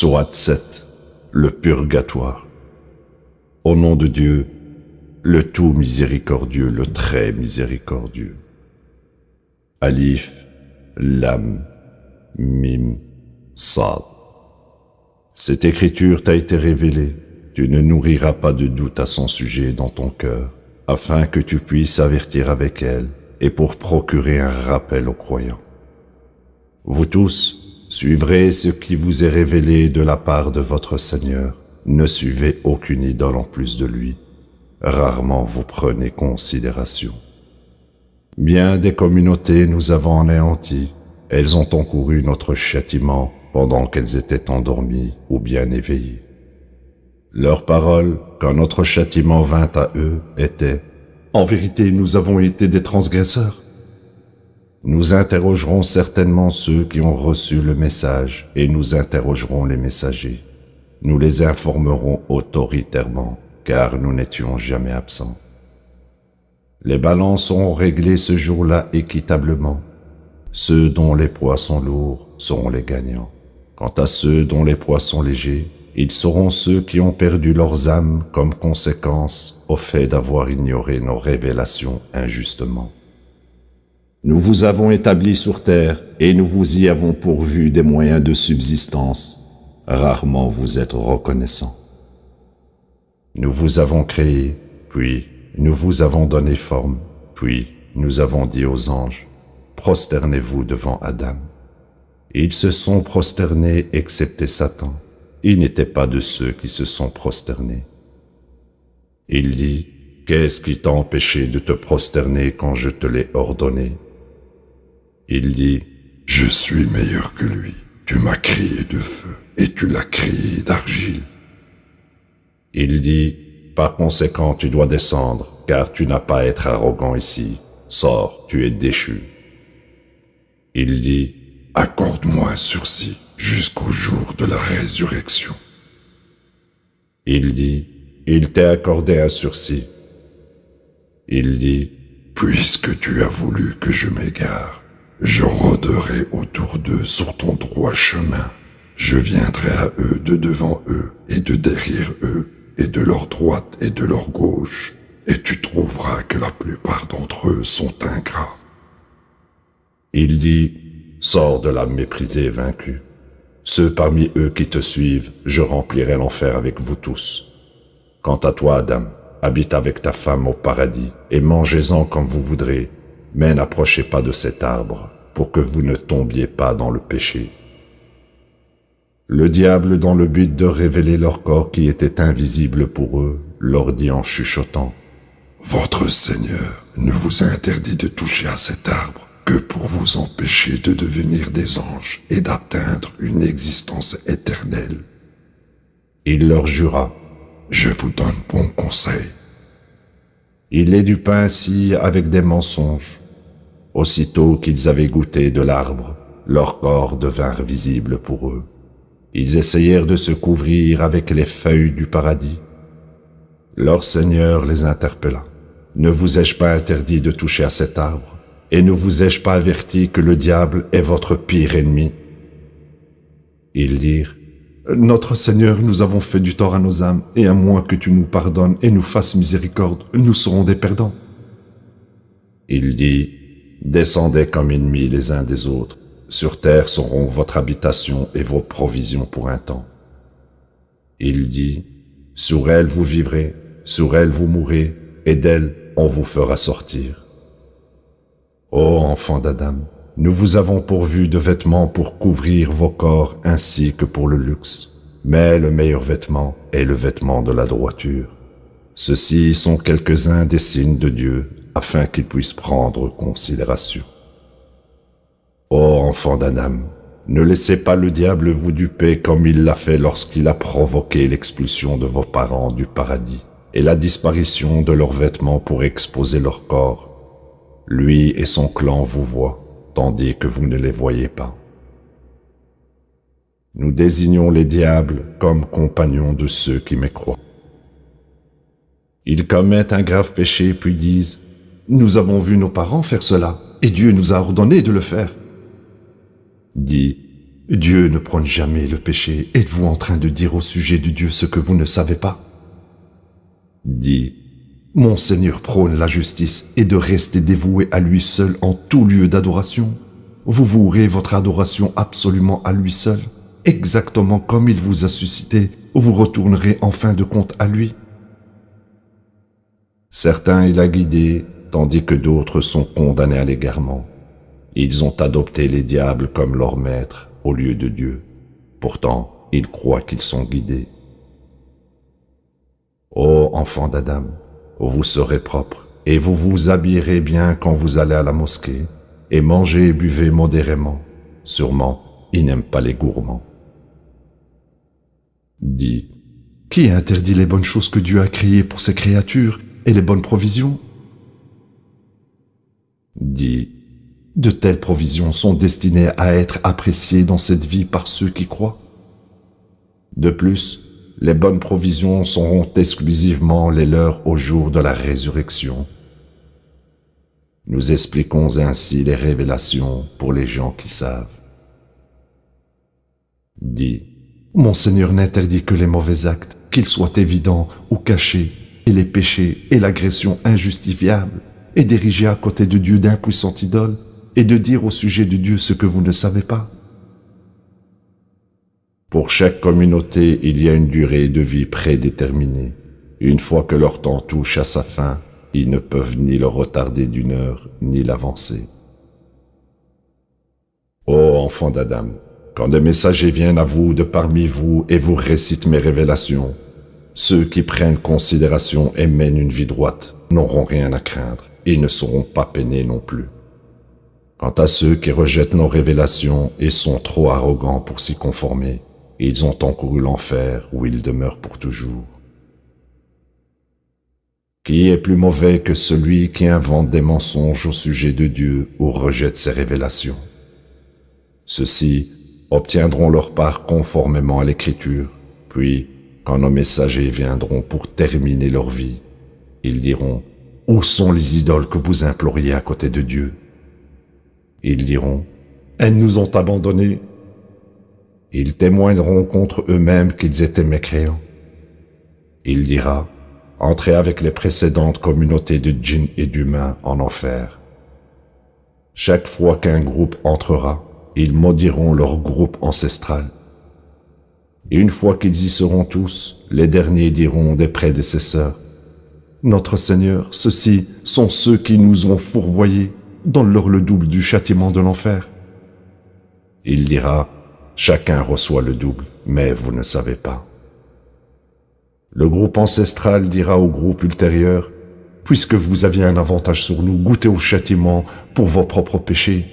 Sourate 7, le purgatoire. Au nom de Dieu, le tout miséricordieux, le très miséricordieux. Alif, Lam, Mim, Sad. Cette écriture t'a été révélée, tu ne nourriras pas de doute à son sujet dans ton cœur, afin que tu puisses avertir avec elle et pour procurer un rappel aux croyants. Vous tous, suivrez ce qui vous est révélé de la part de votre Seigneur. Ne suivez aucune idole en plus de lui. Rarement vous prenez considération. Bien des communautés nous avons anéanties. Elles ont encouru notre châtiment pendant qu'elles étaient endormies ou bien éveillées. Leur parole, quand notre châtiment vint à eux, était « En vérité, nous avons été des transgresseurs ». Nous interrogerons certainement ceux qui ont reçu le message et nous interrogerons les messagers. Nous les informerons autoritairement, car nous n'étions jamais absents. Les balances seront réglées ce jour-là équitablement. Ceux dont les poids sont lourds seront les gagnants. Quant à ceux dont les poids sont légers, ils seront ceux qui ont perdu leurs âmes comme conséquence au fait d'avoir ignoré nos révélations injustement. Nous vous avons établis sur terre et nous vous y avons pourvu des moyens de subsistance. Rarement vous êtes reconnaissants. Nous vous avons créé, puis nous vous avons donné forme, puis nous avons dit aux anges, prosternez-vous devant Adam. Ils se sont prosternés excepté Satan. Il n'était pas de ceux qui se sont prosternés. Il dit, qu'est-ce qui t'a empêché de te prosterner quand je te l'ai ordonné? Il dit, je suis meilleur que lui. Tu m'as créé de feu et tu l'as créé d'argile. Il dit, par conséquent, tu dois descendre, car tu n'as pas à être arrogant ici. Sors, tu es déchu. Il dit, accorde-moi un sursis jusqu'au jour de la résurrection. Il dit, il t'est accordé un sursis. Il dit, puisque tu as voulu que je m'égare, je rôderai autour d'eux sur ton droit chemin. Je viendrai à eux de devant eux et de derrière eux et de leur droite et de leur gauche, et tu trouveras que la plupart d'entre eux sont ingrats. Il dit, sors de là méprisé et vaincu. Ceux parmi eux qui te suivent, je remplirai l'enfer avec vous tous. Quant à toi, Adam, habite avec ta femme au paradis et mangez-en comme vous voudrez, mais n'approchez pas de cet arbre pour que vous ne tombiez pas dans le péché. Le diable, dans le but de révéler leur corps qui était invisible pour eux, leur dit en chuchotant, « Votre Seigneur ne vous a interdit de toucher à cet arbre que pour vous empêcher de devenir des anges et d'atteindre une existence éternelle. » Il leur jura, « Je vous donne bon conseil. » Il les dupa ainsi avec des mensonges. Aussitôt qu'ils avaient goûté de l'arbre, leurs corps devinrent visibles pour eux. Ils essayèrent de se couvrir avec les feuilles du paradis. Leur Seigneur les interpella. « Ne vous ai-je pas interdit de toucher à cet arbre? Et ne vous ai-je pas averti que le diable est votre pire ennemi ?» Ils dirent, « Notre Seigneur, nous avons fait du tort à nos âmes, et à moins que tu nous pardonnes et nous fasses miséricorde, nous serons des perdants. » Il dit, « Descendez comme ennemis les uns des autres. Sur terre seront votre habitation et vos provisions pour un temps. » Il dit, « Sur elle vous vivrez, sur elle vous mourrez, et d'elle on vous fera sortir. » Ô enfants d'Adam, nous vous avons pourvu de vêtements pour couvrir vos corps ainsi que pour le luxe. Mais le meilleur vêtement est le vêtement de la droiture. Ceux-ci sont quelques-uns des signes de Dieu, afin qu'ils puissent prendre considération. Ô enfants d'Adam, ne laissez pas le diable vous duper comme il l'a fait lorsqu'il a provoqué l'expulsion de vos parents du paradis et la disparition de leurs vêtements pour exposer leur corps. Lui et son clan vous voient, tandis que vous ne les voyez pas. Nous désignons les diables comme compagnons de ceux qui mécroient. Ils commettent un grave péché puis disent « Nous avons vu nos parents faire cela, et Dieu nous a ordonné de le faire. » Dis « Dieu ne prône jamais le péché. Êtes-vous en train de dire au sujet de Dieu ce que vous ne savez pas? Dis, mon Seigneur prône la justice et de rester dévoué à lui seul en tout lieu d'adoration. Vous vouerez votre adoration absolument à lui seul, exactement comme il vous a suscité, ou vous retournerez en fin de compte à lui. Certains il a guidés, tandis que d'autres sont condamnés à l'égarement. Ils ont adopté les diables comme leur maître au lieu de Dieu. Pourtant, ils croient qu'ils sont guidés. Ô enfants d'Adam, vous serez propres, et vous vous habillerez bien quand vous allez à la mosquée, et mangez et buvez modérément. Sûrement, ils n'aiment pas les gourmands. Dis, qui a interdit les bonnes choses que Dieu a créées pour ses créatures et les bonnes provisions? Dis, de telles provisions sont destinées à être appréciées dans cette vie par ceux qui croient. De plus, les bonnes provisions seront exclusivement les leurs au jour de la résurrection. Nous expliquons ainsi les révélations pour les gens qui savent. Dis, mon Seigneur n'interdit que les mauvais actes, qu'ils soient évidents ou cachés, et les péchés et l'agression injustifiable, et d'ériger à côté de Dieu d'impuissantes idoles, et de dire au sujet de Dieu ce que vous ne savez pas. Pour chaque communauté, il y a une durée de vie prédéterminée. Une fois que leur temps touche à sa fin, ils ne peuvent ni le retarder d'une heure, ni l'avancer. Ô enfants d'Adam, quand des messagers viennent à vous de parmi vous et vous récitent mes révélations, ceux qui prennent considération et mènent une vie droite n'auront rien à craindre et ne seront pas peinés non plus. Quant à ceux qui rejettent nos révélations et sont trop arrogants pour s'y conformer, ils ont encouru l'enfer où ils demeurent pour toujours. Qui est plus mauvais que celui qui invente des mensonges au sujet de Dieu ou rejette ses révélations? Ceux-ci obtiendront leur part conformément à l'Écriture, puis, quand nos messagers viendront pour terminer leur vie, ils diront, « Où sont les idoles que vous imploriez à côté de Dieu ?» Ils diront, « Elles nous ont abandonnés. » Ils témoigneront contre eux-mêmes qu'ils étaient mécréants. Il dira, « Entrez avec les précédentes communautés de djinns et d'humains en enfer. » Chaque fois qu'un groupe entrera, ils maudiront leur groupe ancestral. Et une fois qu'ils y seront tous, les derniers diront des prédécesseurs, « Notre Seigneur, ceux-ci sont ceux qui nous ont fourvoyés, donne-leur le double du châtiment de l'enfer. » Il dira, « Chacun reçoit le double, mais vous ne savez pas. » Le groupe ancestral dira au groupe ultérieur, « Puisque vous aviez un avantage sur nous, goûtez au châtiment pour vos propres péchés. »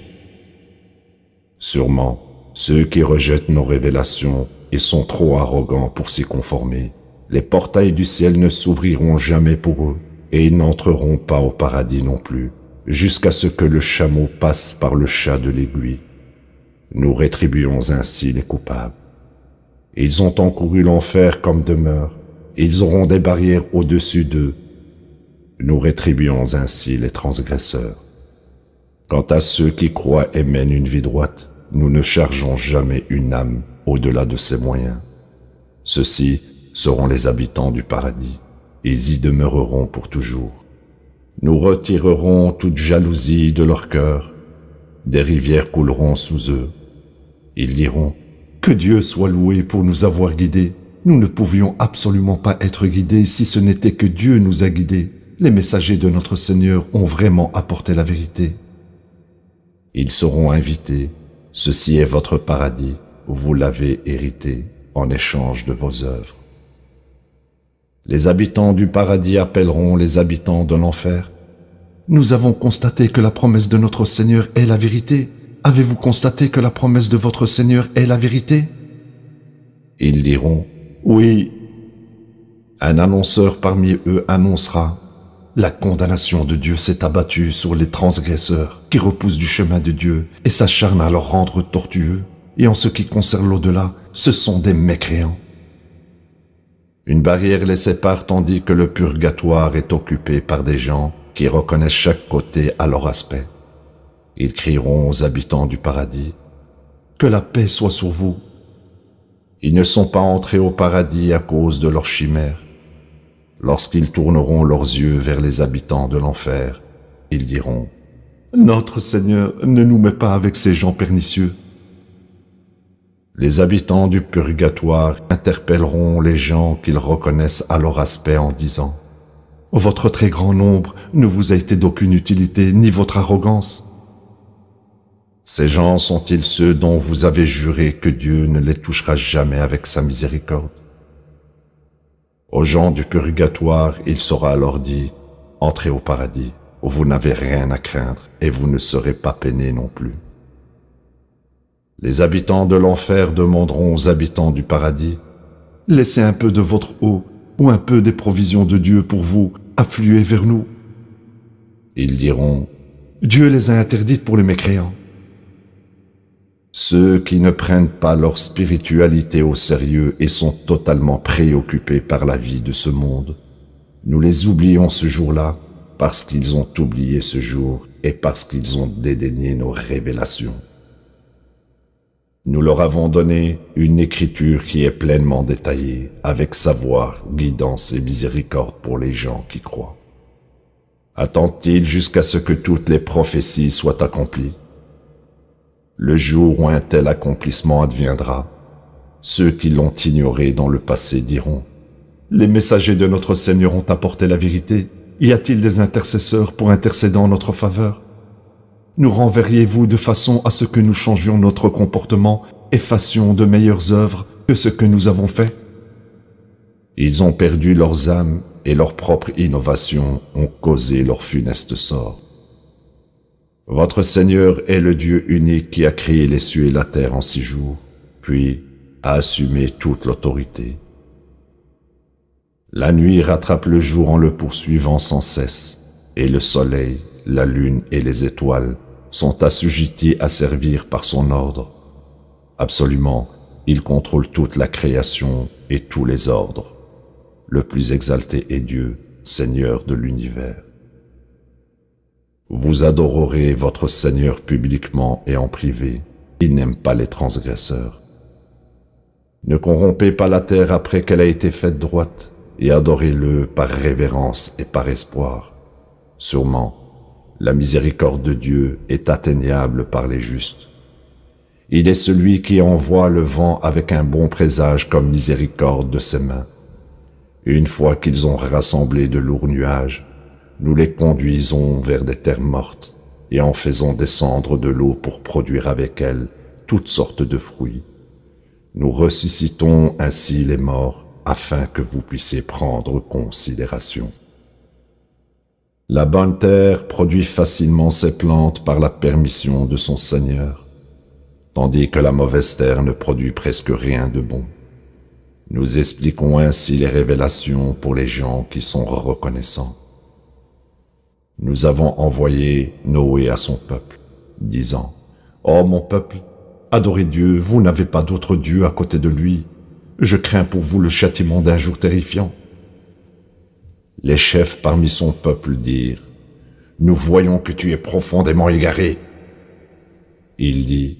Sûrement, ceux qui rejettent nos révélations et sont trop arrogants pour s'y conformer, les portails du ciel ne s'ouvriront jamais pour eux, et ils n'entreront pas au paradis non plus, jusqu'à ce que le chameau passe par le chat de l'aiguille. Nous rétribuons ainsi les coupables. Ils ont encouru l'enfer comme demeure, ils auront des barrières au-dessus d'eux. Nous rétribuons ainsi les transgresseurs. Quant à ceux qui croient et mènent une vie droite, nous ne chargeons jamais une âme au-delà de ses moyens. Ceux-ci seront les habitants du paradis, ils y demeureront pour toujours. Nous retirerons toute jalousie de leur cœur, des rivières couleront sous eux. Ils diront, « Que Dieu soit loué pour nous avoir guidés. Nous ne pouvions absolument pas être guidés si ce n'était que Dieu nous a guidés. Les messagers de notre Seigneur ont vraiment apporté la vérité. » Ils seront invités. Ceci est votre paradis, vous l'avez hérité en échange de vos œuvres. Les habitants du paradis appelleront les habitants de l'enfer. « Nous avons constaté que la promesse de notre Seigneur est la vérité. Avez-vous constaté que la promesse de votre Seigneur est la vérité ?» Ils diront, « Oui. » Un annonceur parmi eux annoncera, « La condamnation de Dieu s'est abattue sur les transgresseurs qui repoussent du chemin de Dieu et s'acharnent à leur rendre tortueux. Et en ce qui concerne l'au-delà, ce sont des mécréants. » Une barrière les sépare tandis que le purgatoire est occupé par des gens qui reconnaissent chaque côté à leur aspect. Ils crieront aux habitants du paradis, « que la paix soit sur vous. Ils ne sont pas entrés au paradis à cause de leurs chimères. Lorsqu'ils tourneront leurs yeux vers les habitants de l'enfer, ils diront : Notre Seigneur, ne nous met pas avec ces gens pernicieux. Les habitants du purgatoire interpelleront les gens qu'ils reconnaissent à leur aspect en disant : Votre très grand nombre ne vous a été d'aucune utilité, ni votre arrogance. Ces gens sont-ils ceux dont vous avez juré que Dieu ne les touchera jamais avec sa miséricorde? Aux gens du purgatoire, il sera alors dit : Entrez au paradis, où vous n'avez rien à craindre et vous ne serez pas peinés non plus. Les habitants de l'enfer demanderont aux habitants du paradis : Laissez un peu de votre eau ou un peu des provisions de Dieu pour vous affluer vers nous. Ils diront : Dieu les a interdites pour les mécréants. Ceux qui ne prennent pas leur spiritualité au sérieux et sont totalement préoccupés par la vie de ce monde, nous les oublions ce jour-là parce qu'ils ont oublié ce jour et parce qu'ils ont dédaigné nos révélations. Nous leur avons donné une écriture qui est pleinement détaillée, avec savoir, guidance et miséricorde pour les gens qui croient. Attendent-ils jusqu'à ce que toutes les prophéties soient accomplies? Le jour où un tel accomplissement adviendra, ceux qui l'ont ignoré dans le passé diront : Les messagers de notre Seigneur ont apporté la vérité. Y a-t-il des intercesseurs pour intercéder en notre faveur? Nous renverriez-vous de façon à ce que nous changions notre comportement et fassions de meilleures œuvres que ce que nous avons fait? Ils ont perdu leurs âmes et leurs propres innovations ont causé leur funeste sort. Votre Seigneur est le Dieu unique qui a créé les cieux et la terre en 6 jours, puis a assumé toute l'autorité. La nuit rattrape le jour en le poursuivant sans cesse, et le soleil, la lune et les étoiles sont assujettis à servir par son ordre. Absolument, il contrôle toute la création et tous les ordres. Le plus exalté est Dieu, Seigneur de l'univers. Vous adorerez votre Seigneur publiquement et en privé. Il n'aime pas les transgresseurs. Ne corrompez pas la terre après qu'elle a été faite droite, et adorez-le par révérence et par espoir. Sûrement, la miséricorde de Dieu est atteignable par les justes. Il est celui qui envoie le vent avec un bon présage comme miséricorde de ses mains. Une fois qu'ils ont rassemblé de lourds nuages, nous les conduisons vers des terres mortes et en faisons descendre de l'eau pour produire avec elle toutes sortes de fruits. Nous ressuscitons ainsi les morts afin que vous puissiez prendre considération. La bonne terre produit facilement ses plantes par la permission de son Seigneur, tandis que la mauvaise terre ne produit presque rien de bon. Nous expliquons ainsi les révélations pour les gens qui sont reconnaissants. Nous avons envoyé Noé à son peuple, disant : Ô mon peuple, adorez Dieu, vous n'avez pas d'autre Dieu à côté de lui. Je crains pour vous le châtiment d'un jour terrifiant. Les chefs parmi son peuple dirent : Nous voyons que tu es profondément égaré. Il dit :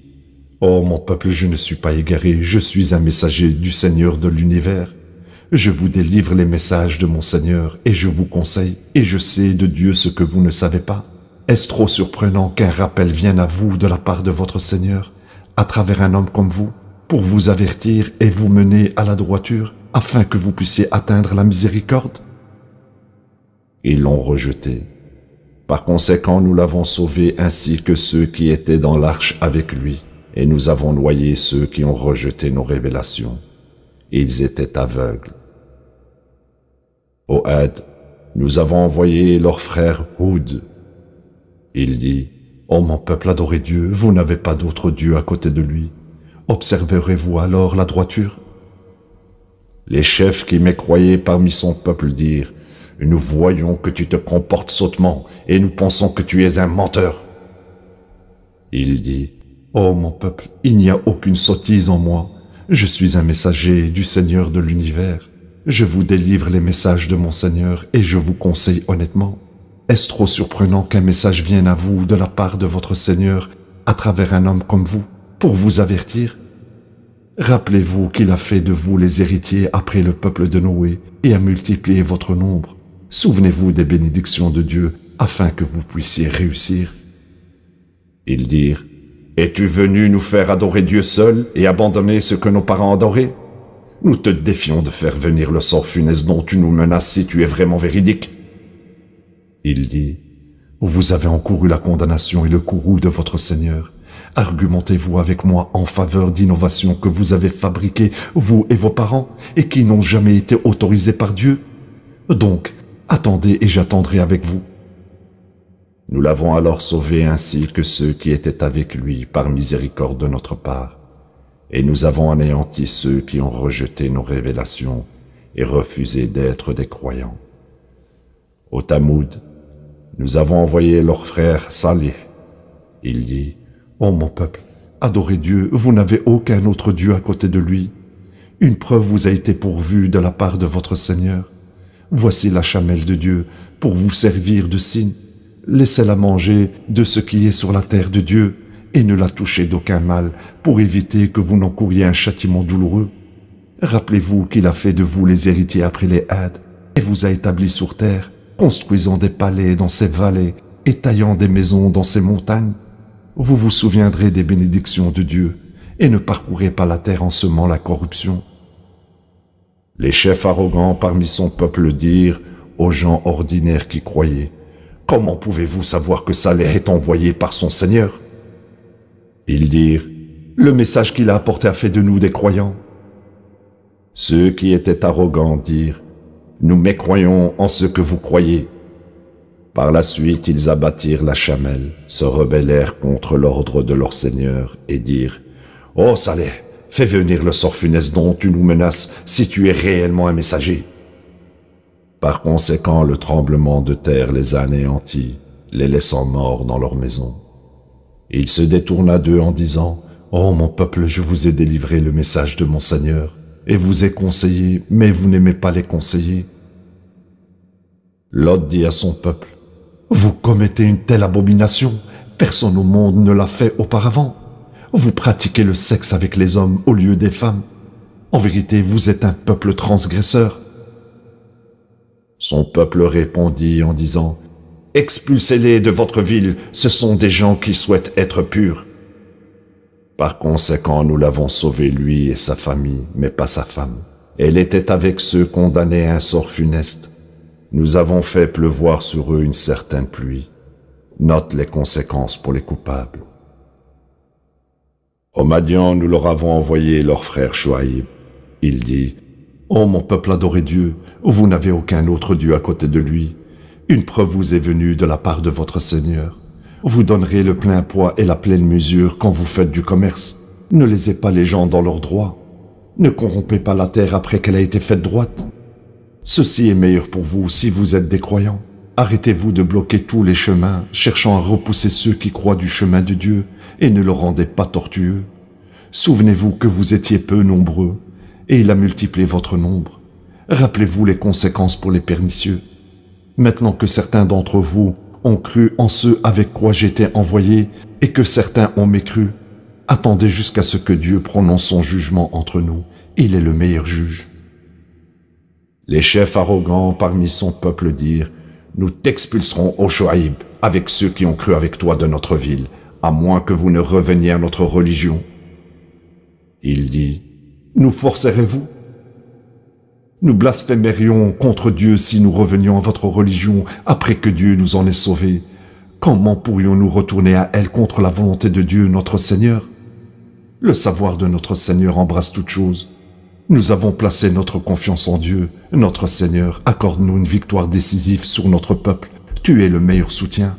Ô mon peuple, je ne suis pas égaré, je suis un messager du Seigneur de l'univers. Je vous délivre les messages de mon Seigneur et je vous conseille, et je sais de Dieu ce que vous ne savez pas. Est-ce trop surprenant qu'un rappel vienne à vous de la part de votre Seigneur, à travers un homme comme vous, pour vous avertir et vous mener à la droiture, afin que vous puissiez atteindre la miséricorde? Ils l'ont rejeté. Par conséquent, nous l'avons sauvé ainsi que ceux qui étaient dans l'arche avec lui, et nous avons noyé ceux qui ont rejeté nos révélations. Ils étaient aveugles. Au Had, nous avons envoyé leur frère Houd. Il dit : Ô mon peuple, adorez Dieu, vous n'avez pas d'autre Dieu à côté de lui. Observerez-vous alors la droiture? Les chefs qui mécroyaient parmi son peuple dirent : Nous voyons que tu te comportes sottement et nous pensons que tu es un menteur. Il dit : Ô mon peuple, il n'y a aucune sottise en moi. Je suis un messager du Seigneur de l'univers. Je vous délivre les messages de mon Seigneur et je vous conseille honnêtement. Est-ce trop surprenant qu'un message vienne à vous de la part de votre Seigneur à travers un homme comme vous, pour vous avertir. Rappelez-vous qu'il a fait de vous les héritiers après le peuple de Noé et a multiplié votre nombre. Souvenez-vous des bénédictions de Dieu afin que vous puissiez réussir. » Ils dirent, « Es-tu venu nous faire adorer Dieu seul et abandonner ce que nos parents adoraient? Nous te défions de faire venir le sort funeste dont tu nous menaces si tu es vraiment véridique. » Il dit, « Vous avez encouru la condamnation et le courroux de votre Seigneur. Argumentez-vous avec moi en faveur d'innovations que vous avez fabriquées, vous et vos parents, et qui n'ont jamais été autorisées par Dieu. Donc, attendez et j'attendrai avec vous. » Nous l'avons alors sauvé ainsi que ceux qui étaient avec lui par miséricorde de notre part. Et nous avons anéanti ceux qui ont rejeté nos révélations et refusé d'être des croyants. Au Tamoud, nous avons envoyé leur frère Salih. Il dit, « Ô mon peuple, adorez Dieu, vous n'avez aucun autre Dieu à côté de lui. Une preuve vous a été pourvue de la part de votre Seigneur. Voici la chamelle de Dieu pour vous servir de signe. Laissez-la manger de ce qui est sur la terre de Dieu et ne la touchez d'aucun mal pour éviter que vous n'encouriez un châtiment douloureux. Rappelez-vous qu'il a fait de vous les héritiers après les Hades et vous a établis sur terre, construisant des palais dans ces vallées et taillant des maisons dans ces montagnes. Vous vous souviendrez des bénédictions de Dieu et ne parcourez pas la terre en semant la corruption. » Les chefs arrogants parmi son peuple dirent aux gens ordinaires qui croyaient, « Comment pouvez-vous savoir que Saleh est envoyé par son Seigneur ?» Ils dirent, « Le message qu'il a apporté a fait de nous des croyants. » Ceux qui étaient arrogants dirent, « Nous mécroyons en ce que vous croyez. » Par la suite, ils abattirent la chamelle, se rebellèrent contre l'ordre de leur Seigneur et dirent, « Ô Saleh, fais venir le sort funeste dont tu nous menaces si tu es réellement un messager. » Par conséquent, le tremblement de terre les a anéantis, les laissant morts dans leur maison. Il se détourna d'eux en disant, « Ô mon peuple, je vous ai délivré le message de mon Seigneur, et vous ai conseillé, mais vous n'aimez pas les conseillers. » Lot dit à son peuple, « Vous commettez une telle abomination, personne au monde ne l'a fait auparavant. Vous pratiquez le sexe avec les hommes au lieu des femmes. En vérité, vous êtes un peuple transgresseur. » Son peuple répondit en disant, « Expulsez-les de votre ville, ce sont des gens qui souhaitent être purs. » Par conséquent, nous l'avons sauvé lui et sa famille, mais pas sa femme. Elle était avec ceux condamnés à un sort funeste. Nous avons fait pleuvoir sur eux une certaine pluie. Note les conséquences pour les coupables. Au Madian, nous leur avons envoyé leur frère Chouaïb. Il dit, « Ô mon peuple, adorez Dieu, vous n'avez aucun autre Dieu à côté de lui. Une preuve vous est venue de la part de votre Seigneur. Vous donnerez le plein poids et la pleine mesure quand vous faites du commerce. Ne lésez pas les gens dans leurs droits. Ne corrompez pas la terre après qu'elle a été faite droite. Ceci est meilleur pour vous si vous êtes des croyants. Arrêtez-vous de bloquer tous les chemins, cherchant à repousser ceux qui croient du chemin de Dieu, et ne le rendez pas tortueux. Souvenez-vous que vous étiez peu nombreux, et il a multiplié votre nombre. Rappelez-vous les conséquences pour les pernicieux. Maintenant que certains d'entre vous ont cru en ceux avec quoi j'étais envoyé, et que certains ont mécru, attendez jusqu'à ce que Dieu prononce son jugement entre nous. Il est le meilleur juge. » Les chefs arrogants parmi son peuple dirent, « Nous t'expulserons, ô Chouaïb, avec ceux qui ont cru avec toi de notre ville, à moins que vous ne reveniez à notre religion. » Il dit, « Nous forcerez-vous? Nous blasphémerions contre Dieu si nous revenions à votre religion après que Dieu nous en ait sauvés. Comment pourrions-nous retourner à elle contre la volonté de Dieu, notre Seigneur? Le savoir de notre Seigneur embrasse toutes choses. Nous avons placé notre confiance en Dieu. Notre Seigneur, accorde-nous une victoire décisive sur notre peuple. Tu es le meilleur soutien. »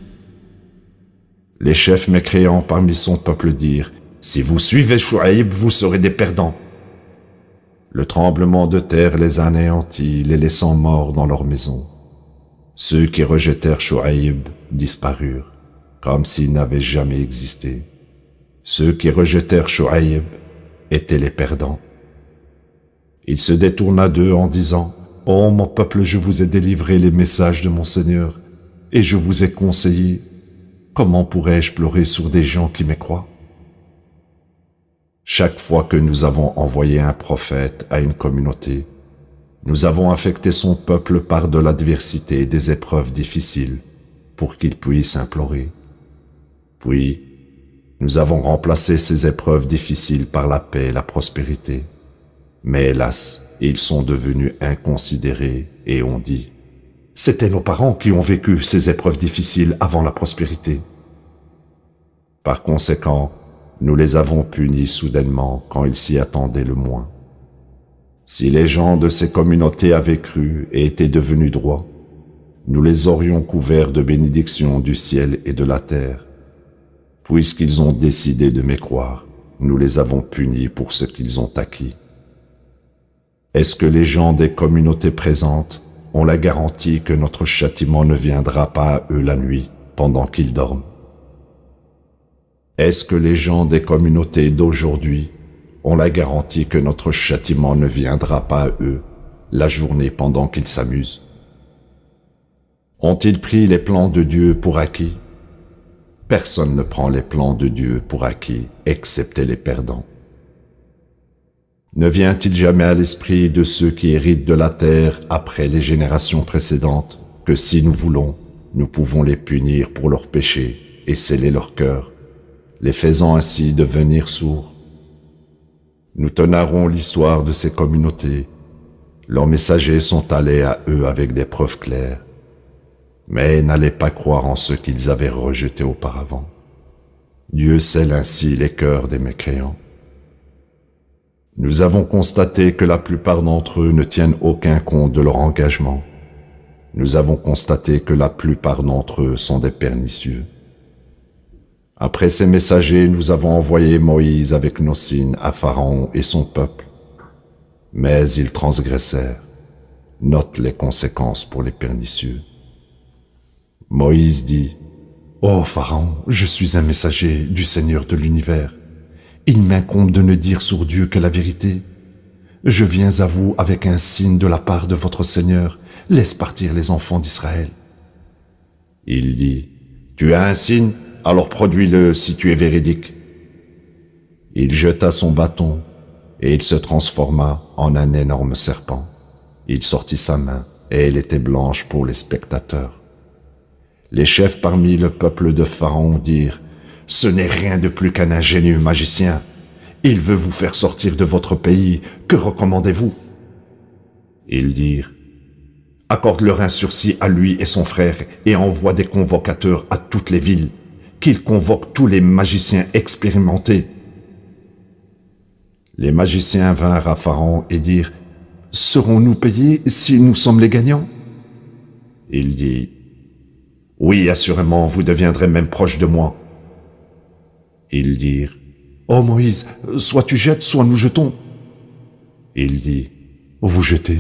Les chefs mécréants parmi son peuple dirent, « Si vous suivez Chouaïb, vous serez des perdants. » Le tremblement de terre les anéantit, les laissant morts dans leur maison. Ceux qui rejetèrent Chouaïb disparurent, comme s'ils n'avaient jamais existé. Ceux qui rejetèrent Chouaïb étaient les perdants. Il se détourna d'eux en disant, « Ô mon peuple, je vous ai délivré les messages de mon Seigneur, et je vous ai conseillé. Comment pourrais-je pleurer sur des gens qui mécroient ? Chaque fois que nous avons envoyé un prophète à une communauté, nous avons affecté son peuple par de l'adversité et des épreuves difficiles pour qu'il puisse implorer. Puis, nous avons remplacé ces épreuves difficiles par la paix et la prospérité. Mais hélas, ils sont devenus inconsidérés et ont dit « C'étaient nos parents qui ont vécu ces épreuves difficiles avant la prospérité. » Par conséquent, nous les avons punis soudainement quand ils s'y attendaient le moins. Si les gens de ces communautés avaient cru et étaient devenus droits, nous les aurions couverts de bénédictions du ciel et de la terre. Puisqu'ils ont décidé de mécroire, nous les avons punis pour ce qu'ils ont acquis. Est-ce que les gens des communautés présentes ont la garantie que notre châtiment ne viendra pas à eux la nuit pendant qu'ils dorment? Est-ce que les gens des communautés d'aujourd'hui ont la garantie que notre châtiment ne viendra pas à eux la journée pendant qu'ils s'amusent? Ont-ils pris les plans de Dieu pour acquis? Personne ne prend les plans de Dieu pour acquis, excepté les perdants. Ne vient-il jamais à l'esprit de ceux qui héritent de la terre après les générations précédentes que si nous voulons, nous pouvons les punir pour leurs péchés et sceller leur cœur, les faisant ainsi devenir sourds? Nous te narrons l'histoire de ces communautés. Leurs messagers sont allés à eux avec des preuves claires, mais n'allez pas croire en ce qu'ils avaient rejeté auparavant. Dieu scelle ainsi les cœurs des mécréants. Nous avons constaté que la plupart d'entre eux ne tiennent aucun compte de leur engagement. Nous avons constaté que la plupart d'entre eux sont des pernicieux. Après ces messagers, nous avons envoyé Moïse avec nos signes à Pharaon et son peuple. Mais ils transgressèrent. Note les conséquences pour les pernicieux. Moïse dit « Ô Pharaon, je suis un messager du Seigneur de l'univers. Il m'incombe de ne dire sur Dieu que la vérité. Je viens à vous avec un signe de la part de votre Seigneur. Laisse partir les enfants d'Israël. » Il dit « Tu as un signe? Alors produis-le si tu es véridique. » Il jeta son bâton et il se transforma en un énorme serpent. Il sortit sa main et elle était blanche pour les spectateurs. Les chefs parmi le peuple de Pharaon dirent « Ce n'est rien de plus qu'un ingénieux magicien. Il veut vous faire sortir de votre pays. Que recommandez-vous » Ils dirent « Accorde-leur un sursis à lui et son frère et envoie des convocateurs à toutes les villes. Qu'ils convoquent tous les magiciens expérimentés. » Les magiciens vinrent à Pharaon et dirent « Serons-nous payés si nous sommes les gagnants ?» Il dit « Oui, assurément, vous deviendrez même proche de moi. » Ils dirent « Oh Moïse, soit tu jettes, soit nous jetons. » Il dit « Vous jetez. »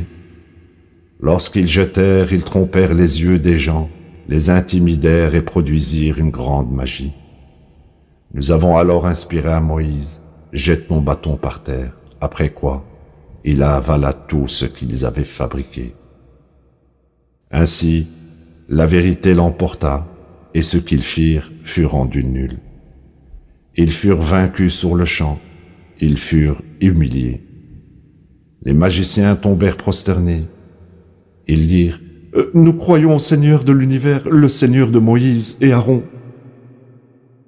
Lorsqu'ils jetèrent, ils trompèrent les yeux des gens, les intimidèrent et produisirent une grande magie. Nous avons alors inspiré à Moïse « Jette ton bâton par terre », après quoi il avala tout ce qu'ils avaient fabriqué. Ainsi, la vérité l'emporta, et ce qu'ils firent fut rendu nul. Ils furent vaincus sur le champ, ils furent humiliés. Les magiciens tombèrent prosternés. Ils dirent « Nous croyons au Seigneur de l'univers, le Seigneur de Moïse et Aaron. »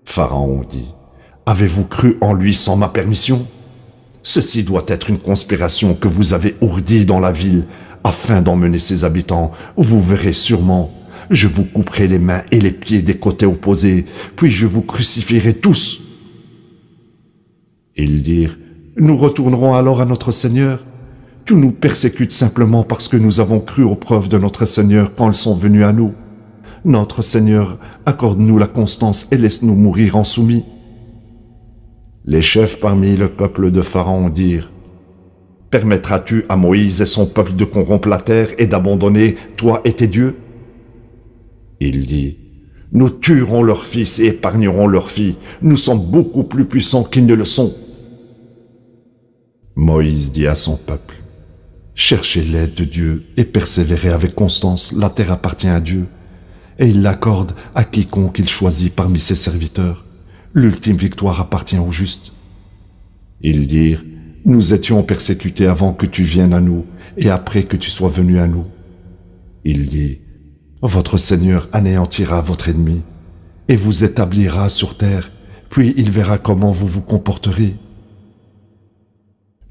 Pharaon dit « Avez-vous cru en lui sans ma permission? Ceci doit être une conspiration que vous avez ourdie dans la ville afin d'emmener ses habitants. Vous verrez sûrement. Je vous couperai les mains et les pieds des côtés opposés, puis je vous crucifierai tous. » Ils dirent « Nous retournerons alors à notre Seigneur. Tu nous persécutes simplement parce que nous avons cru aux preuves de notre Seigneur quand elles sont venues à nous. Notre Seigneur, accorde-nous la constance et laisse-nous mourir en soumis. » Les chefs parmi le peuple de Pharaon dirent « Permettras-tu à Moïse et son peuple de corrompre la terre et d'abandonner toi et tes dieux ?» Il dit « Nous tuerons leurs fils et épargnerons leurs filles. Nous sommes beaucoup plus puissants qu'ils ne le sont. » Moïse dit à son peuple « Cherchez l'aide de Dieu et persévérez avec constance. La terre appartient à Dieu et il l'accorde à quiconque il choisit parmi ses serviteurs. L'ultime victoire appartient aux justes. » Ils dirent, nous étions persécutés avant que tu viennes à nous et après que tu sois venu à nous. Il dit, votre Seigneur anéantira votre ennemi et vous établira sur terre, puis il verra comment vous vous comporterez.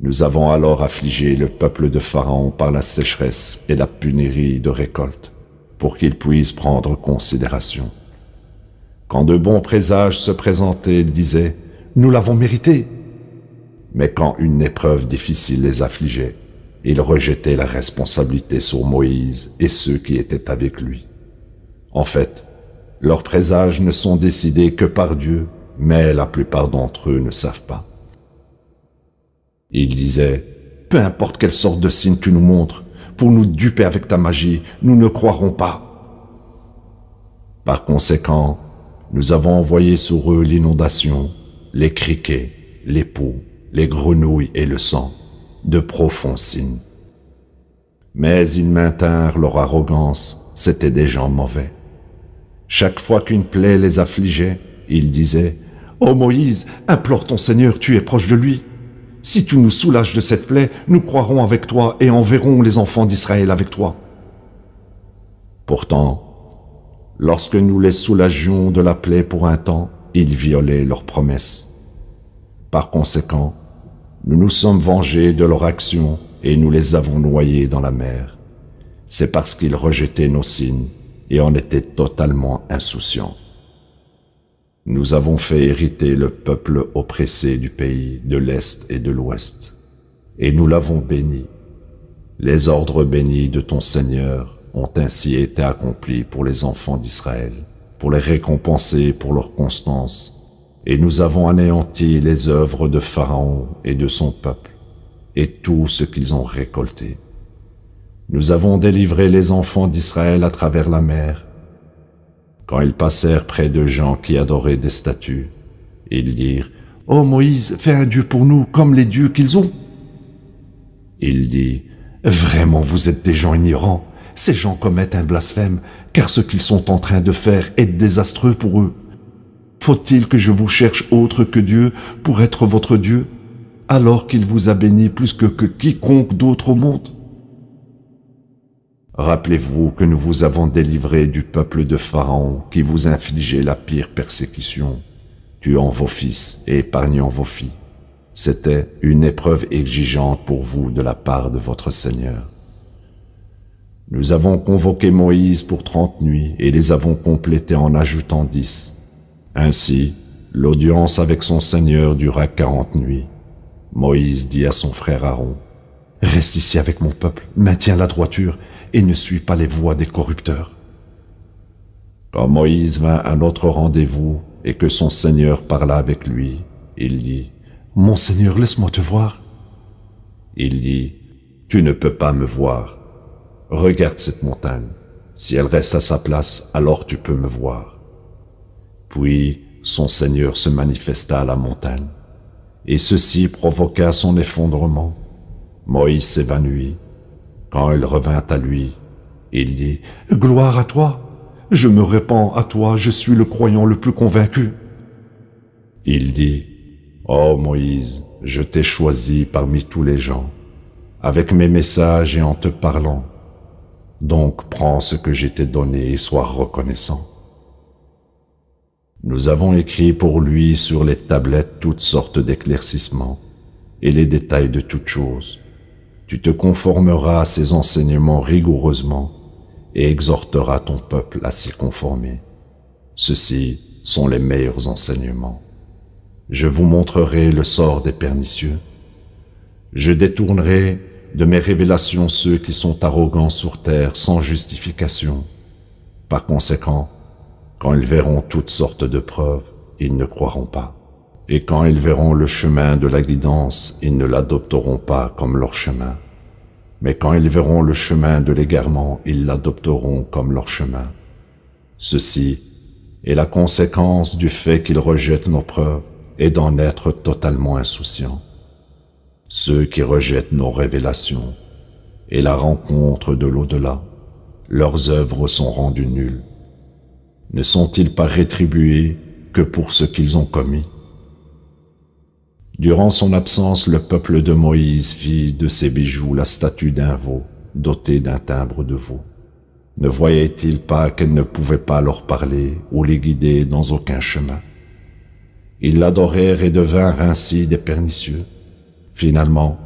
Nous avons alors affligé le peuple de Pharaon par la sécheresse et la pénurie de récolte, pour qu'il puisse prendre considération. Quand de bons présages se présentaient, ils disaient, nous l'avons mérité. Mais quand une épreuve difficile les affligeait, ils rejetaient la responsabilité sur Moïse et ceux qui étaient avec lui. En fait, leurs présages ne sont décidés que par Dieu, mais la plupart d'entre eux ne savent pas. Ils disaient, peu importe quelle sorte de signe tu nous montres, pour nous duper avec ta magie, nous ne croirons pas. Par conséquent, nous avons envoyé sur eux l'inondation, les criquets, les poux, les grenouilles et le sang, de profonds signes. Mais ils maintinrent leur arrogance, c'étaient des gens mauvais. Chaque fois qu'une plaie les affligeait, ils disaient, « Ô Moïse, implore ton Seigneur, tu es proche de lui. Si tu nous soulages de cette plaie, nous croirons avec toi et enverrons les enfants d'Israël avec toi. » Pourtant, lorsque nous les soulagions de la plaie pour un temps, ils violaient leurs promesses. Par conséquent, nous nous sommes vengés de leur action et nous les avons noyés dans la mer. C'est parce qu'ils rejetaient nos signes et en étaient totalement insouciants. Nous avons fait hériter le peuple oppressé du pays de l'Est et de l'Ouest, et nous l'avons béni. Les ordres bénis de ton Seigneur ont ainsi été accomplis pour les enfants d'Israël, pour les récompenser pour leur constance, et nous avons anéanti les œuvres de Pharaon et de son peuple, et tout ce qu'ils ont récolté. Nous avons délivré les enfants d'Israël à travers la mer. Quand ils passèrent près de gens qui adoraient des statues, ils dirent, « Ô Moïse, fais un Dieu pour nous comme les dieux qu'ils ont. » Il dit, « Vraiment vous êtes des gens ignorants, ces gens commettent un blasphème, car ce qu'ils sont en train de faire est désastreux pour eux. Faut-il que je vous cherche autre que Dieu pour être votre Dieu, alors qu'il vous a béni plus que quiconque d'autre au monde? Rappelez-vous que nous vous avons délivré du peuple de Pharaon qui vous infligeait la pire persécution, tuant vos fils et épargnant vos filles. C'était une épreuve exigeante pour vous de la part de votre Seigneur. Nous avons convoqué Moïse pour 30 nuits et les avons complétées en ajoutant 10. Ainsi, l'audience avec son Seigneur dura 40 nuits. Moïse dit à son frère Aaron, « Reste ici avec mon peuple, maintiens la droiture et ne suis pas les voies des corrupteurs. » Quand Moïse vint à notre rendez-vous et que son Seigneur parla avec lui, il dit, « Mon Seigneur, laisse-moi te voir. » Il dit, « Tu ne peux pas me voir. Regarde cette montagne. Si elle reste à sa place, alors tu peux me voir. » Puis son Seigneur se manifesta à la montagne, et ceci provoqua son effondrement. Moïse s'évanouit. Quand il revint à lui, il dit, « Gloire à toi, je me répands à toi, je suis le croyant le plus convaincu. » Il dit, « Ô Moïse, je t'ai choisi parmi tous les gens, avec mes messages et en te parlant. Donc prends ce que je t'ai donné et sois reconnaissant. » Nous avons écrit pour lui sur les tablettes toutes sortes d'éclaircissements et les détails de toutes choses. Tu te conformeras à ces enseignements rigoureusement et exhorteras ton peuple à s'y conformer. Ceux-ci sont les meilleurs enseignements. Je vous montrerai le sort des pernicieux. Je détournerai de mes révélations ceux qui sont arrogants sur terre sans justification. Par conséquent, quand ils verront toutes sortes de preuves, ils ne croiront pas. Et quand ils verront le chemin de la guidance, ils ne l'adopteront pas comme leur chemin. Mais quand ils verront le chemin de l'égarement, ils l'adopteront comme leur chemin. Ceci est la conséquence du fait qu'ils rejettent nos preuves et d'en être totalement insouciants. Ceux qui rejettent nos révélations et la rencontre de l'au-delà, leurs œuvres sont rendues nulles. Ne sont-ils pas rétribués que pour ce qu'ils ont commis? Durant son absence, le peuple de Moïse fit de ses bijoux la statue d'un veau, dotée d'un timbre de veau. Ne voyait-il pas qu'elle ne pouvait pas leur parler ou les guider dans aucun chemin? Ils l'adorèrent et devinrent ainsi des pernicieux. Finalement,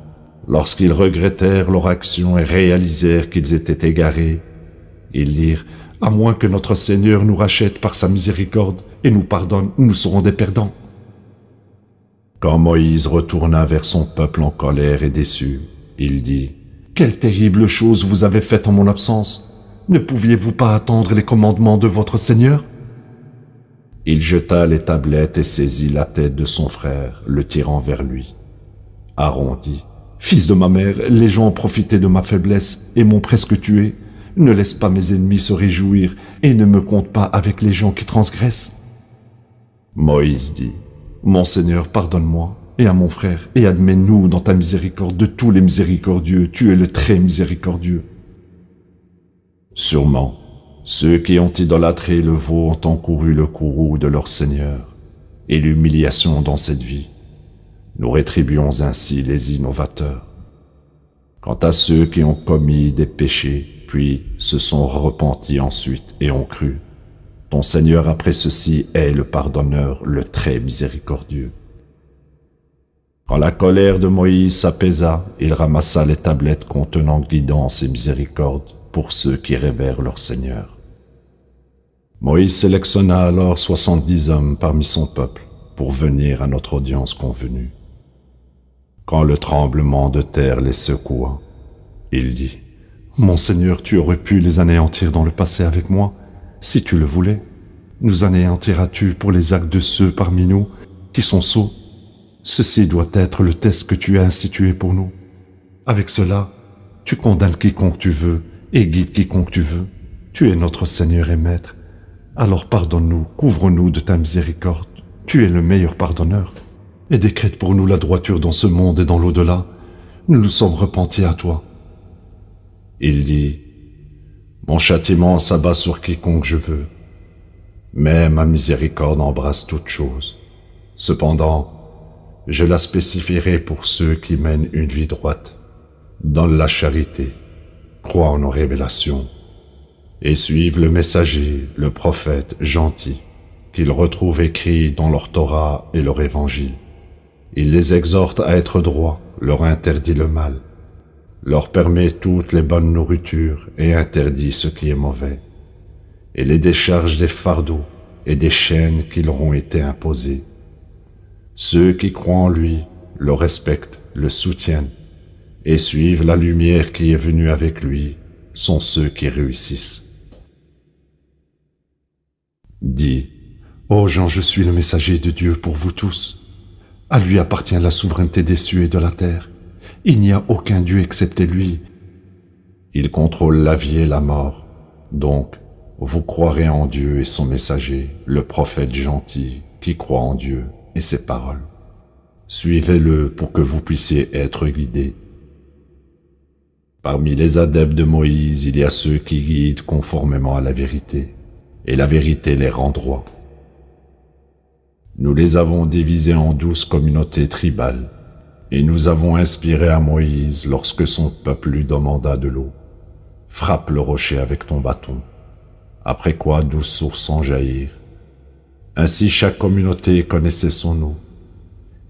lorsqu'ils regrettèrent leur action et réalisèrent qu'ils étaient égarés, ils dirent « À moins que notre Seigneur nous rachète par sa miséricorde et nous pardonne, nous serons des perdants. » Quand Moïse retourna vers son peuple en colère et déçu, il dit « Quelle terrible chose vous avez faite en mon absence! Ne pouviez-vous pas attendre les commandements de votre Seigneur ?» Il jeta les tablettes et saisit la tête de son frère, le tirant vers lui. Aaron dit « Fils de ma mère, les gens ont profité de ma faiblesse et m'ont presque tué. Ne laisse pas mes ennemis se réjouir et ne me compte pas avec les gens qui transgressent. » Moïse dit « Mon Seigneur, pardonne-moi et à mon frère et admets-nous dans ta miséricorde de tous les miséricordieux. Tu es le très miséricordieux. » Sûrement, ceux qui ont idolâtré le veau ont encouru le courroux de leur Seigneur et l'humiliation dans cette vie. Nous rétribuons ainsi les innovateurs. Quant à ceux qui ont commis des péchés, puis se sont repentis ensuite et ont cru, ton Seigneur après ceci est le pardonneur, le très miséricordieux. Quand la colère de Moïse s'apaisa, il ramassa les tablettes contenant guidance et miséricorde pour ceux qui rêvèrent leur Seigneur. Moïse sélectionna alors 70 hommes parmi son peuple pour venir à notre audience convenue. Quand le tremblement de terre les secoua, il dit « Mon Seigneur, tu aurais pu les anéantir dans le passé avec moi, si tu le voulais. Nous anéantiras-tu pour les actes de ceux parmi nous qui sont sots? Ceci doit être le test que tu as institué pour nous. Avec cela, tu condamnes quiconque tu veux et guides quiconque tu veux. Tu es notre Seigneur et Maître. Alors pardonne-nous, couvre-nous de ta miséricorde. Tu es le meilleur pardonneur. Et décrète pour nous la droiture dans ce monde et dans l'au-delà. Nous nous sommes repentis à toi. » Il dit « Mon châtiment s'abat sur quiconque je veux, mais ma miséricorde embrasse toute chose. Cependant, je la spécifierai pour ceux qui mènent une vie droite, dans la charité, croient en nos révélations, et suivent le messager, le prophète gentil, qu'ils retrouvent écrit dans leur Torah et leur évangile. Il les exhorte à être droits, leur interdit le mal, leur permet toutes les bonnes nourritures et interdit ce qui est mauvais, et les décharge des fardeaux et des chaînes qui leur ont été imposées. Ceux qui croient en lui le respectent, le soutiennent et suivent la lumière qui est venue avec lui sont ceux qui réussissent. Dis, ô gens, je suis le messager de Dieu pour vous tous. À lui appartient la souveraineté des cieux et de la terre. Il n'y a aucun Dieu excepté lui. Il contrôle la vie et la mort. Donc, vous croirez en Dieu et son messager, le prophète gentil, qui croit en Dieu et ses paroles. Suivez-le pour que vous puissiez être guidés. Parmi les adeptes de Moïse, il y a ceux qui guident conformément à la vérité, et la vérité les rend droits. Nous les avons divisés en 12 communautés tribales, et nous avons inspiré à Moïse lorsque son peuple lui demanda de l'eau. Frappe le rocher avec ton bâton, après quoi 12 sources en jaillirent. Ainsi chaque communauté connaissait son eau,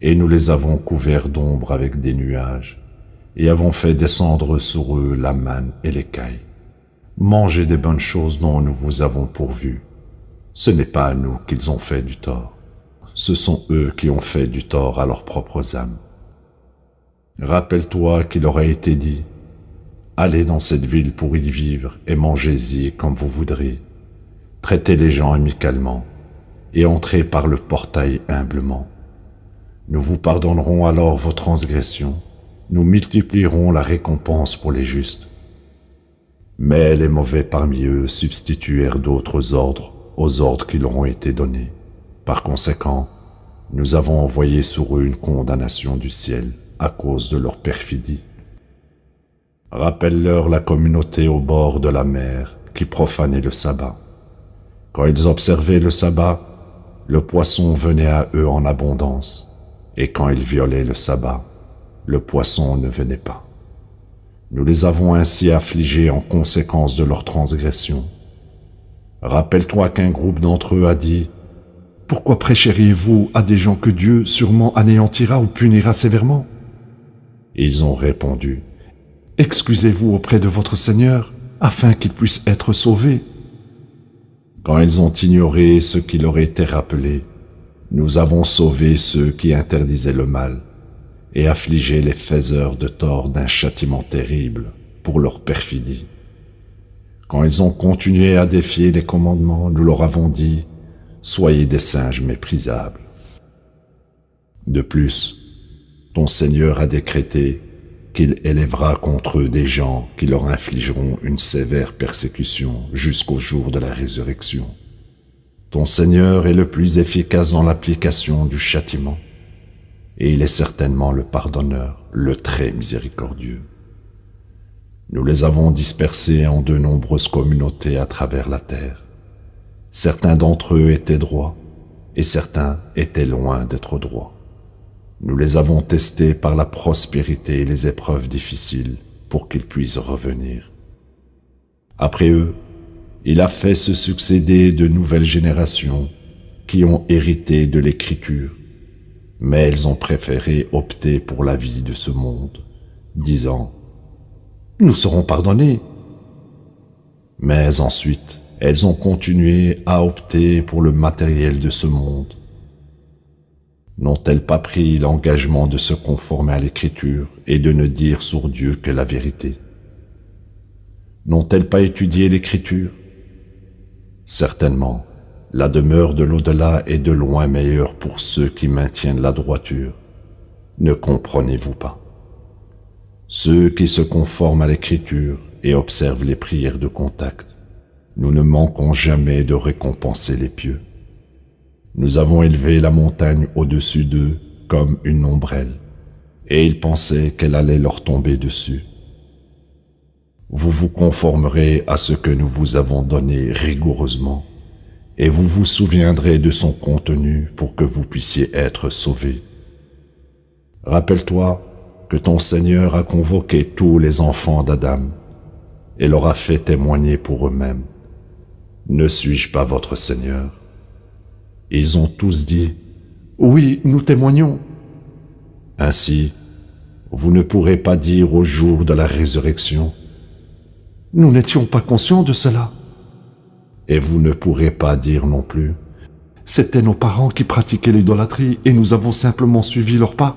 et nous les avons couverts d'ombre avec des nuages, et avons fait descendre sur eux la manne et l'écaille. Mangez des bonnes choses dont nous vous avons pourvu. Ce n'est pas à nous qu'ils ont fait du tort. Ce sont eux qui ont fait du tort à leurs propres âmes. Rappelle-toi qu'il leur a été dit, « Allez dans cette ville pour y vivre et mangez-y comme vous voudrez. Traitez les gens amicalement et entrez par le portail humblement. Nous vous pardonnerons alors vos transgressions. Nous multiplierons la récompense pour les justes. » Mais les mauvais parmi eux substituèrent d'autres ordres aux ordres qui leur ont été donnés. Par conséquent, nous avons envoyé sur eux une condamnation du ciel à cause de leur perfidie. Rappelle-leur la communauté au bord de la mer qui profanait le sabbat. Quand ils observaient le sabbat, le poisson venait à eux en abondance, et quand ils violaient le sabbat, le poisson ne venait pas. Nous les avons ainsi affligés en conséquence de leur transgression. Rappelle-toi qu'un groupe d'entre eux a dit « Pourquoi prêcheriez-vous à des gens que Dieu sûrement anéantira ou punira sévèrement ?» Ils ont répondu « Excusez-vous auprès de votre Seigneur, afin qu'il puisse être sauvé. » Quand ils ont ignoré ce qui leur était rappelé, nous avons sauvé ceux qui interdisaient le mal et affligé les faiseurs de tort d'un châtiment terrible pour leur perfidie. Quand ils ont continué à défier les commandements, nous leur avons dit « Soyez des singes méprisables. » De plus, ton Seigneur a décrété qu'il élèvera contre eux des gens qui leur infligeront une sévère persécution jusqu'au jour de la résurrection. Ton Seigneur est le plus efficace dans l'application du châtiment, et il est certainement le pardonneur, le très miséricordieux. Nous les avons dispersés en de nombreuses communautés à travers la terre. Certains d'entre eux étaient droits, et certains étaient loin d'être droits. Nous les avons testés par la prospérité et les épreuves difficiles pour qu'ils puissent revenir. Après eux, il a fait se succéder de nouvelles générations qui ont hérité de l'Écriture, mais elles ont préféré opter pour la vie de ce monde, disant « Nous serons pardonnés ». Mais ensuite, elles ont continué à opter pour le matériel de ce monde. N'ont-elles pas pris l'engagement de se conformer à l'Écriture et de ne dire sur Dieu que la vérité? N'ont-elles pas étudié l'Écriture? Certainement, la demeure de l'au-delà est de loin meilleure pour ceux qui maintiennent la droiture. Ne comprenez-vous pas? Ceux qui se conforment à l'Écriture et observent les prières de contact, nous ne manquons jamais de récompenser les pieux. Nous avons élevé la montagne au-dessus d'eux comme une ombrelle, et ils pensaient qu'elle allait leur tomber dessus. Vous vous conformerez à ce que nous vous avons donné rigoureusement, et vous vous souviendrez de son contenu pour que vous puissiez être sauvés. Rappelle-toi que ton Seigneur a convoqué tous les enfants d'Adam et leur a fait témoigner pour eux-mêmes. Ne suis-je pas votre Seigneur? Ils ont tous dit « Oui, nous témoignons ». Ainsi, vous ne pourrez pas dire au jour de la résurrection « Nous n'étions pas conscients de cela ». Et vous ne pourrez pas dire non plus « C'étaient nos parents qui pratiquaient l'idolâtrie et nous avons simplement suivi leurs pas.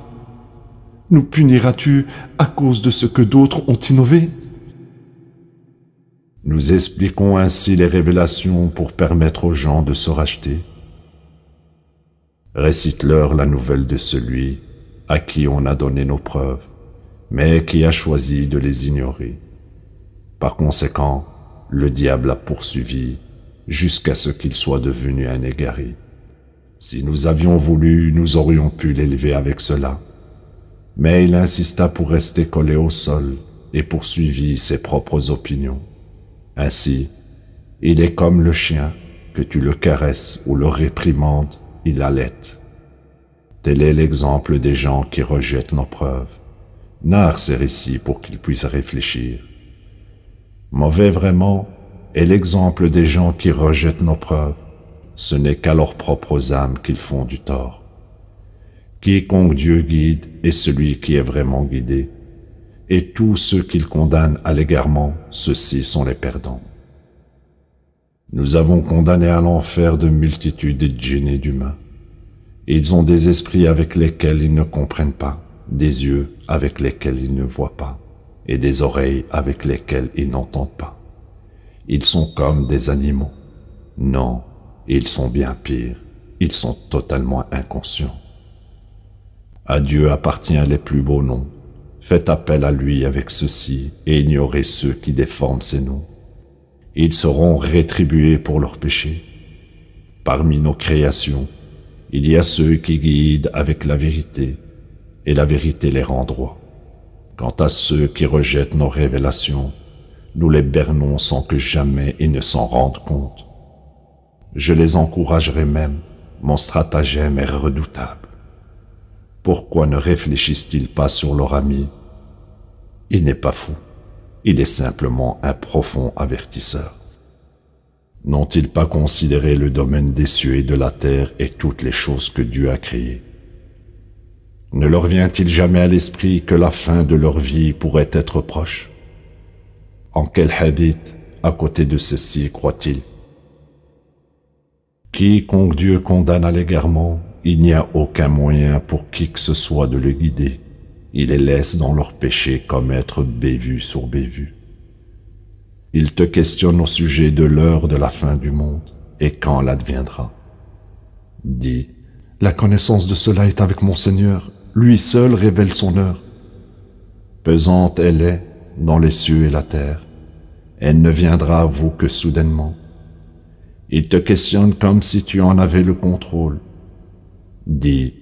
Nous puniras-tu à cause de ce que d'autres ont innové ?» Nous expliquons ainsi les révélations pour permettre aux gens de se racheter. Récite-leur la nouvelle de celui à qui on a donné nos preuves, mais qui a choisi de les ignorer. Par conséquent, le diable a poursuivi jusqu'à ce qu'il soit devenu un égaré. Si nous avions voulu, nous aurions pu l'élever avec cela. Mais il insista pour rester collé au sol et poursuivit ses propres opinions. Ainsi, il est comme le chien, que tu le caresses ou le réprimandes, il halète. Tel est l'exemple des gens qui rejettent nos preuves. Narre ces récits pour qu'ils puissent réfléchir. Mauvais vraiment est l'exemple des gens qui rejettent nos preuves. Ce n'est qu'à leurs propres âmes qu'ils font du tort. Quiconque Dieu guide est celui qui est vraiment guidé, et tous ceux qu'il condamne à l'égarement, ceux-ci sont les perdants. Nous avons condamné à l'enfer de multitudes de djinns et d'humains. Ils ont des esprits avec lesquels ils ne comprennent pas, des yeux avec lesquels ils ne voient pas, et des oreilles avec lesquelles ils n'entendent pas. Ils sont comme des animaux. Non, ils sont bien pires, ils sont totalement inconscients. À Dieu appartient les plus beaux noms. Faites appel à lui avec ceux-ci et ignorez ceux qui déforment ces noms. Ils seront rétribués pour leurs péchés. Parmi nos créations, il y a ceux qui guident avec la vérité, et la vérité les rend droits. Quant à ceux qui rejettent nos révélations, nous les bernons sans que jamais ils ne s'en rendent compte. Je les encouragerai même, mon stratagème est redoutable. Pourquoi ne réfléchissent-ils pas sur leur ami? Il n'est pas fou, il est simplement un profond avertisseur. N'ont-ils pas considéré le domaine des cieux et de la terre et toutes les choses que Dieu a créées? Ne leur vient-il jamais à l'esprit que la fin de leur vie pourrait être proche? En quel hadith, à côté de ceci, croit-il? Quiconque Dieu condamne à l'égarement, il n'y a aucun moyen pour qui que ce soit de le guider. Il les laisse dans leurs péchés comme être bévus sur bévus. Il te questionne au sujet de l'heure de la fin du monde et quand l'adviendra. Dis, la connaissance de cela est avec mon Seigneur, lui seul révèle son heure. Pesante elle est dans les cieux et la terre, elle ne viendra à vous que soudainement. Il te questionne comme si tu en avais le contrôle. Dis,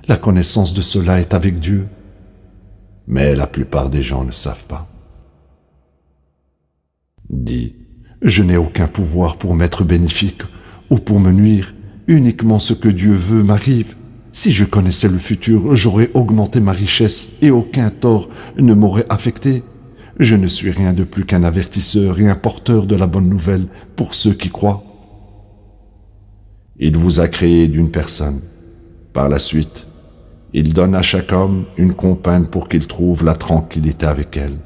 la connaissance de cela est avec Dieu. Mais la plupart des gens ne savent pas. Dis, je n'ai aucun pouvoir pour m'être bénéfique ou pour me nuire, uniquement ce que Dieu veut m'arrive. Si je connaissais le futur, j'aurais augmenté ma richesse et aucun tort ne m'aurait affecté. Je ne suis rien de plus qu'un avertisseur et un porteur de la bonne nouvelle pour ceux qui croient. Il vous a créé d'une personne. Par la suite, il donne à chaque homme une compagne pour qu'il trouve la tranquillité avec elle.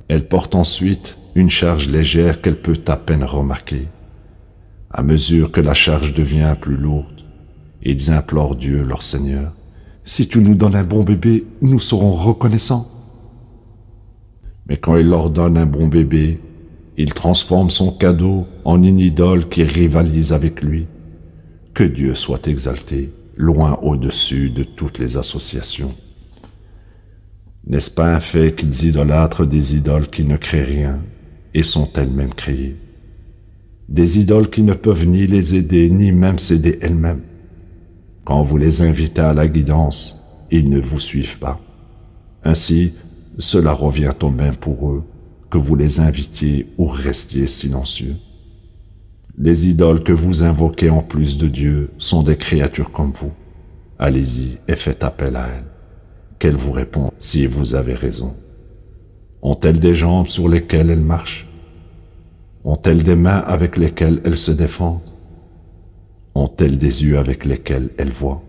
Elle porte ensuite une charge légère qu'elle peut à peine remarquer. À mesure que la charge devient plus lourde, ils implorent Dieu, leur Seigneur. Si tu nous donnes un bon bébé, nous serons reconnaissants. Mais quand il leur donne un bon bébé, il transforme son cadeau en une idole qui rivalise avec lui. Que Dieu soit exalté, loin au-dessus de toutes les associations. N'est-ce pas un fait qu'ils idolâtrent des idoles qui ne créent rien et sont elles-mêmes créées? Des idoles qui ne peuvent ni les aider ni même s'aider elles-mêmes. Quand vous les invitez à la guidance, ils ne vous suivent pas. Ainsi, cela revient au même pour eux que vous les invitiez ou restiez silencieux. Les idoles que vous invoquez en plus de Dieu sont des créatures comme vous. Allez-y et faites appel à elles. Qu'elles vous répondent si vous avez raison. Ont-elles des jambes sur lesquelles elles marchent? Ont-elles des mains avec lesquelles elles se défendent? Ont-elles des yeux avec lesquels elles voient?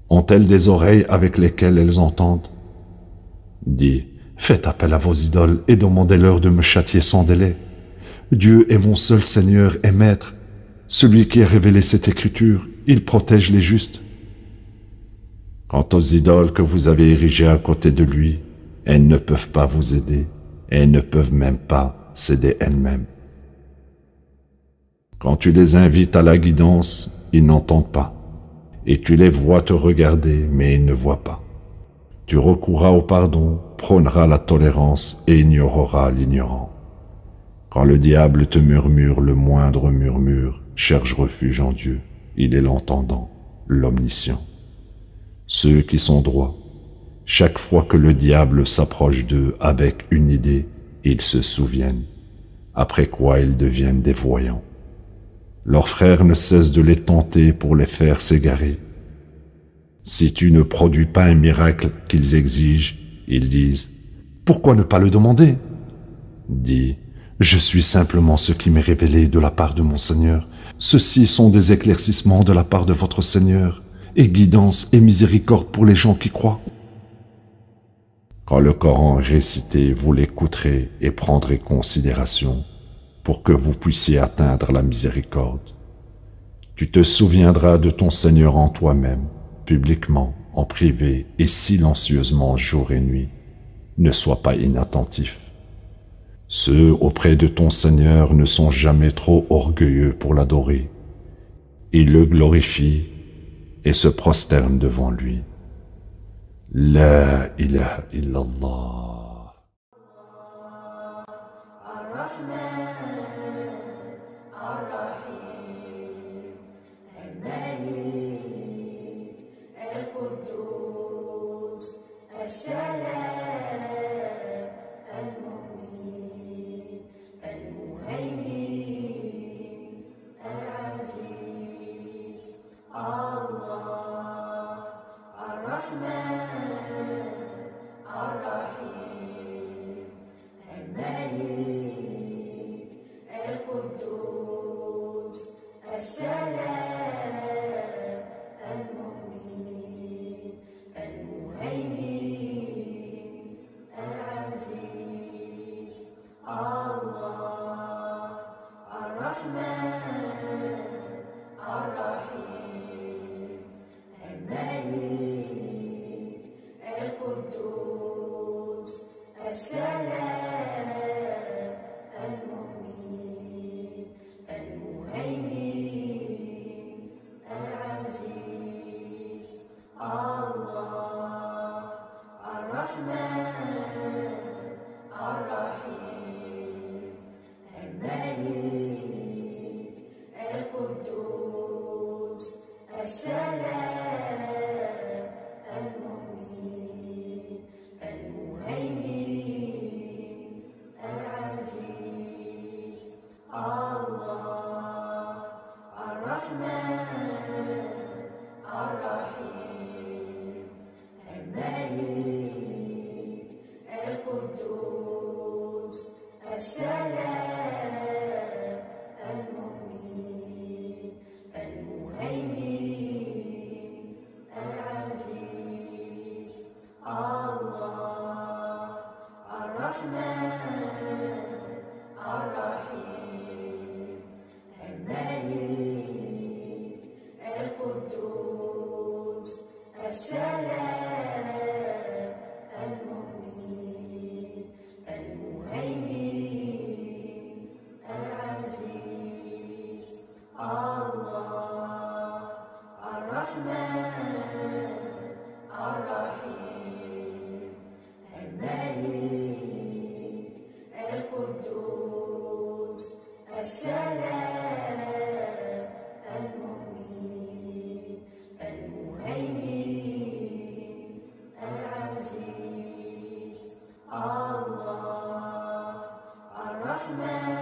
Ont-elles des oreilles avec lesquelles elles entendent? Dis, faites appel à vos idoles et demandez-leur de me châtier sans délai. Dieu est mon seul Seigneur et Maître. Celui qui a révélé cette écriture, il protège les justes. Quant aux idoles que vous avez érigées à côté de lui, elles ne peuvent pas vous aider et elles ne peuvent même pas s'aider elles-mêmes. Quand tu les invites à la guidance, ils n'entendent pas, et tu les vois te regarder, mais ils ne voient pas. Tu recourras au pardon, prôneras la tolérance et ignoreras l'ignorant. Quand le diable te murmure le moindre murmure, cherche refuge en Dieu. Il est l'entendant, l'omniscient. Ceux qui sont droits, chaque fois que le diable s'approche d'eux avec une idée, ils se souviennent, après quoi ils deviennent des voyants. Leurs frères ne cessent de les tenter pour les faire s'égarer. Si tu ne produis pas un miracle qu'ils exigent, ils disent « Pourquoi ne pas le demander ?» Dis « Je suis simplement ce qui m'est révélé de la part de mon Seigneur. Ceux-ci sont des éclaircissements de la part de votre Seigneur, et guidance et miséricorde pour les gens qui croient. » Quand le Coran est récité, vous l'écouterez et prendrez considération pour que vous puissiez atteindre la miséricorde. Tu te souviendras de ton Seigneur en toi-même, publiquement, en privé et silencieusement jour et nuit. Ne sois pas inattentif. Ceux auprès de ton Seigneur ne sont jamais trop orgueilleux pour l'adorer. Ils le glorifient et se prosternent devant lui. La ilaha illallah. Allah, الرحيم الملك القدوس السلام المؤمن المهيمن العزيز الله الرحمن الرحيم الملك القدوس السلام المؤمن المهيمن العزيز الله الرحمن